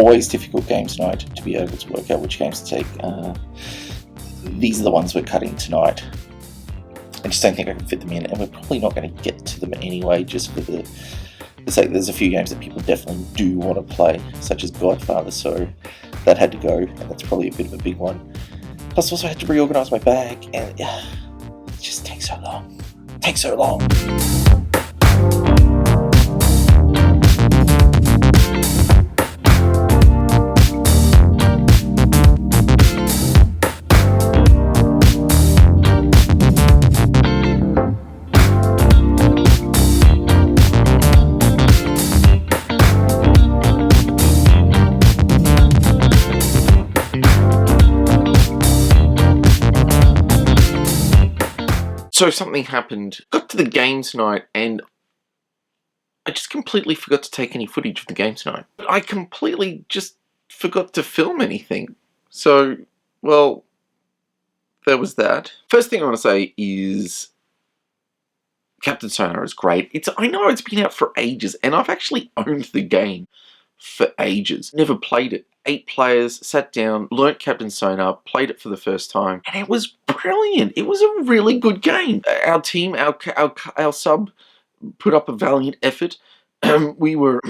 always difficult games tonight to be able to work out which games to take. These are the ones we're cutting tonight. I just don't think I can fit them in, and we're probably not going to get to them anyway, just for the sake there's a few games that people definitely do want to play, such as Godfather, so that had to go, and that's probably a bit of a big one. Plus, also I had to reorganise my bag, and it just takes so long. It takes so long. So something happened, got to the game tonight, and I just completely forgot to take any footage of the game tonight. But I completely just forgot to film anything. So, well, there was that. First thing I want to say is Captain Sonar is great. I know it's been out for ages, and I've actually owned the game for ages. Never played it. 8 players, sat down, learnt Captain Sonar, played it for the first time, and it was brilliant. It was a really good game. Our team, our sub, put up a valiant effort. We were,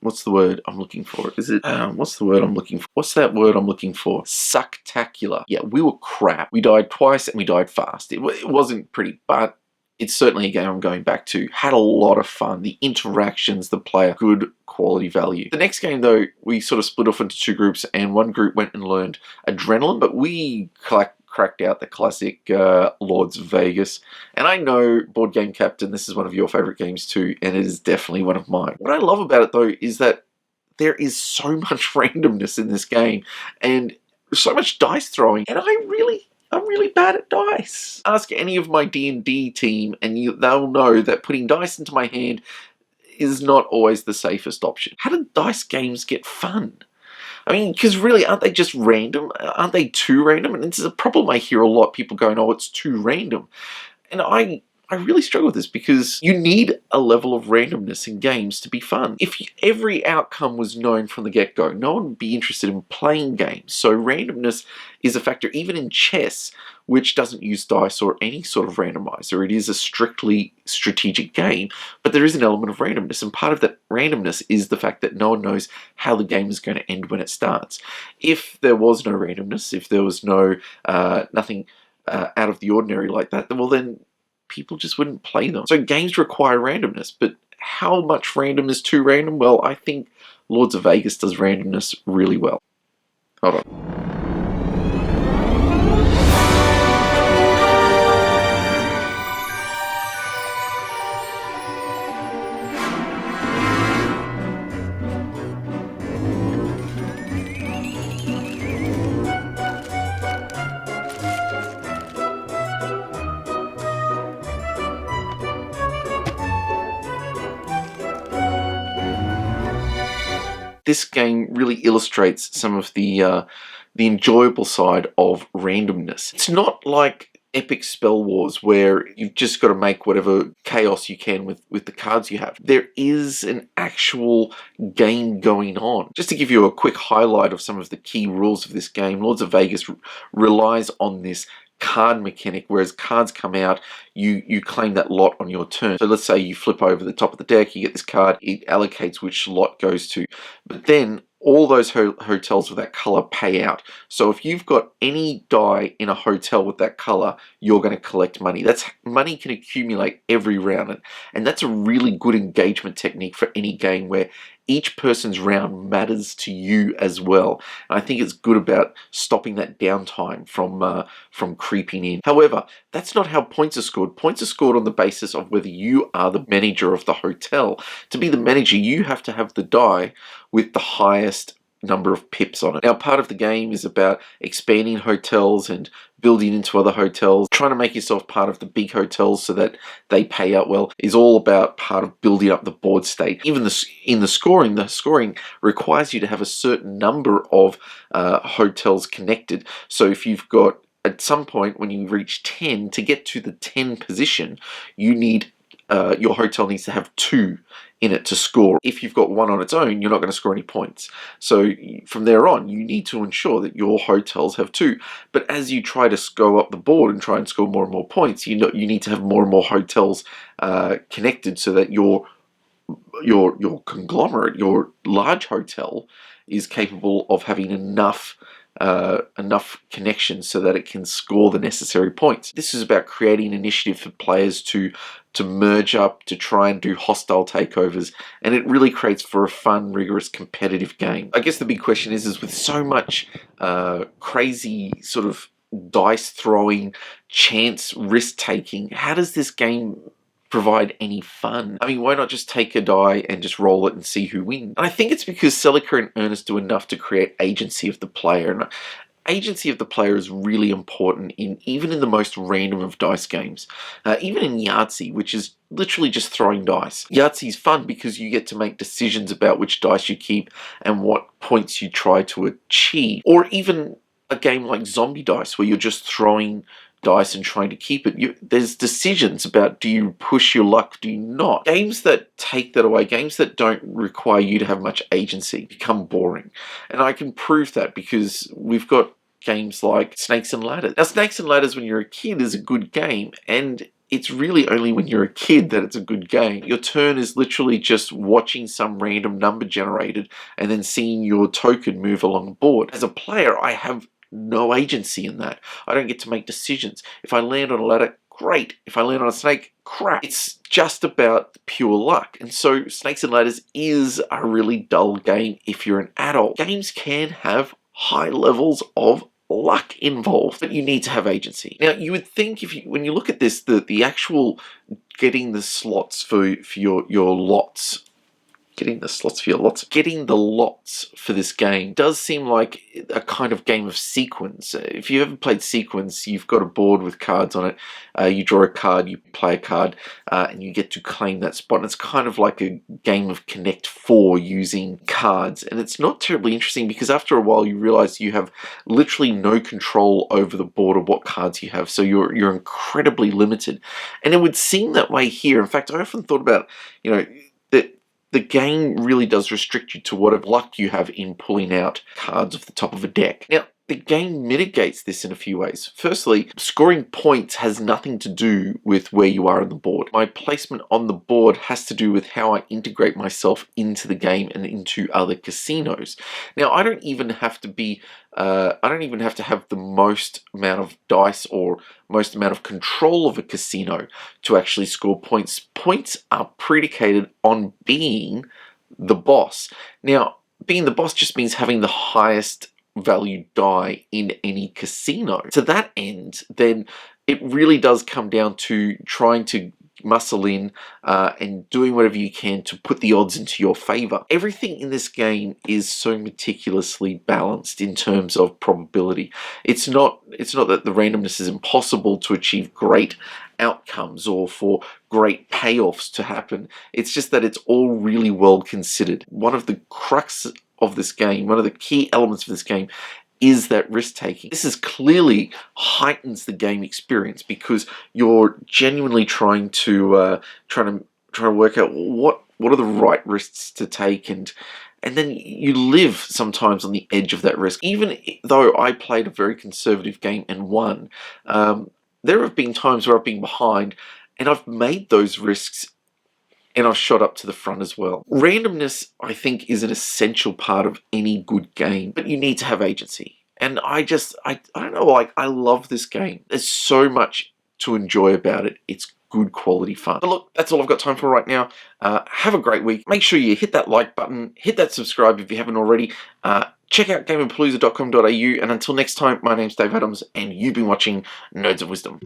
what's the word I'm looking for? Is it, what's the word I'm looking for? What's that word I'm looking for? Sucktacular. Yeah, we were crap. We died twice and we died fast. It wasn't pretty, but it's certainly a game I'm going back to. Had a lot of fun. The interactions, the player, good quality value. The next game, though, we sort of split off into 2 groups, and one group went and learned Adrenaline, but we cracked out the classic Lords of Vegas. And I know, Board Game Captain, this is one of your favorite games too, and it is definitely one of mine. What I love about it, though, is that there is so much randomness in this game, and so much dice throwing, and I'm really bad at dice. Ask any of my D&D team and they'll know that putting dice into my hand is not always the safest option. How do dice games get fun? I mean, because really, aren't they just random? Aren't they too random? And this is a problem I hear a lot, people going, oh, it's too random. And I really struggle with this, because you need a level of randomness in games to be fun. If every outcome was known from the get-go, no one would be interested in playing games. So randomness is a factor, even in chess, which doesn't use dice or any sort of randomizer. It is a strictly strategic game, but there is an element of randomness, and part of that randomness is the fact that no one knows how the game is going to end when it starts. If there was no randomness, if there was no nothing out of the ordinary like that, well then people just wouldn't play them. So games require randomness, but how much random is too random? Well, I think Lords of Vegas does randomness really well. Hold on. This game really illustrates some of the enjoyable side of randomness. It's not like epic spell wars where you've just got to make whatever chaos you can with the cards you have. There is an actual game going on. Just to give you a quick highlight of some of the key rules of this game, Lords of Vegas relies on this card mechanic, whereas cards come out, you claim that lot on your turn. So let's say you flip over the top of the deck, you get this card, it allocates which lot goes to. But then all those hotels with that color pay out. So if you've got any die in a hotel with that color, you're going to collect money. Money can accumulate every round, and that's a really good engagement technique for any game where each person's round matters to you as well. And I think it's good about stopping that downtime from creeping in. However, that's not how points are scored. Points are scored on the basis of whether you are the manager of the hotel. To be the manager, you have to have the die with the highest number of pips on it. Now, part of the game is about expanding hotels and building into other hotels. Trying to make yourself part of the big hotels so that they pay out well is all about part of building up the board state. Even in the scoring requires you to have a certain number of hotels connected. So if you've got, at some point when you reach 10, to get to the 10 position, you need your hotel needs to have 2 in it to score. If you've got one on its own, you're not going to score any points. So from there on, you need to ensure that your hotels have two. But as you try to go up the board and try and score more and more points, you need to have more and more hotels connected so that your conglomerate, your large hotel, is capable of having enough connections so that it can score the necessary points. This is about creating initiative for players to merge up, to try and do hostile takeovers, and it really creates for a fun, rigorous, competitive game. I guess the big question is with so much crazy sort of dice throwing, chance risk taking, how does this game provide any fun? I mean, why not just take a die and just roll it and see who wins? And I think it's because Celica and Ernest do enough to create agency of the player. And agency of the player is really important even in the most random of dice games. Even in Yahtzee, which is literally just throwing dice. Yahtzee's fun because you get to make decisions about which dice you keep and what points you try to achieve. Or even a game like Zombie Dice, where you're just throwing dice and trying to keep it. There's decisions about, do you push your luck, do you not? Games that take that away, games that don't require you to have much agency, become boring. And I can prove that because we've got games like Snakes and Ladders. Now, Snakes and Ladders when you're a kid is a good game, and it's really only when you're a kid that it's a good game. Your turn is literally just watching some random number generated and then seeing your token move along the board. As a player, I have no agency in that. I don't get to make decisions. If I land on a ladder, great. If I land on a snake, crap. It's just about pure luck. And so Snakes and Ladders is a really dull game if you're an adult. Games can have high levels of luck involved, but you need to have agency. Now, you would think when you look at this, the actual getting the slots for your lots, getting the lots for this game does seem like a kind of game of sequence. If you ever played sequence, you've got a board with cards on it. You draw a card, you play a card, and you get to claim that spot. And it's kind of like a game of Connect 4 using cards. And it's not terribly interesting because after a while you realize you have literally no control over the board of what cards you have. So you're incredibly limited. And it would seem that way here. In fact, I often thought about, that the game really does restrict you to what luck you have in pulling out cards off the top of a deck. Now, the game mitigates this in a few ways. Firstly, scoring points has nothing to do with where you are on the board. My placement on the board has to do with how I integrate myself into the game and into other casinos. Now, I don't even have to have the most amount of dice or most amount of control of a casino to actually score points. Points are predicated on being the boss. Now, being the boss just means having the highest value die in any casino. To that end, then it really does come down to trying to muscle in and doing whatever you can to put the odds into your favor. Everything in this game is so meticulously balanced in terms of probability. It's not that the randomness is impossible to achieve great outcomes or for great payoffs to happen. It's just that it's all really well considered. One of the crux of this game, one of the key elements of this game, is that risk-taking. This is clearly heightens the game experience because you're genuinely trying to work out what are the right risks to take, and then you live sometimes on the edge of that risk. Even though I played a very conservative game and won, there have been times where I've been behind and I've made those risks and I've shot up to the front as well. Randomness, I think, is an essential part of any good game, but you need to have agency. And I don't know, like, I love this game. There's so much to enjoy about it. It's good quality fun. But look, that's all I've got time for right now. Have a great week. Make sure you hit that like button, hit that subscribe if you haven't already. Check out gameandpalooza.com.au, and until next time, my name's Dave Adams, and you've been watching Nerds of Wisdom.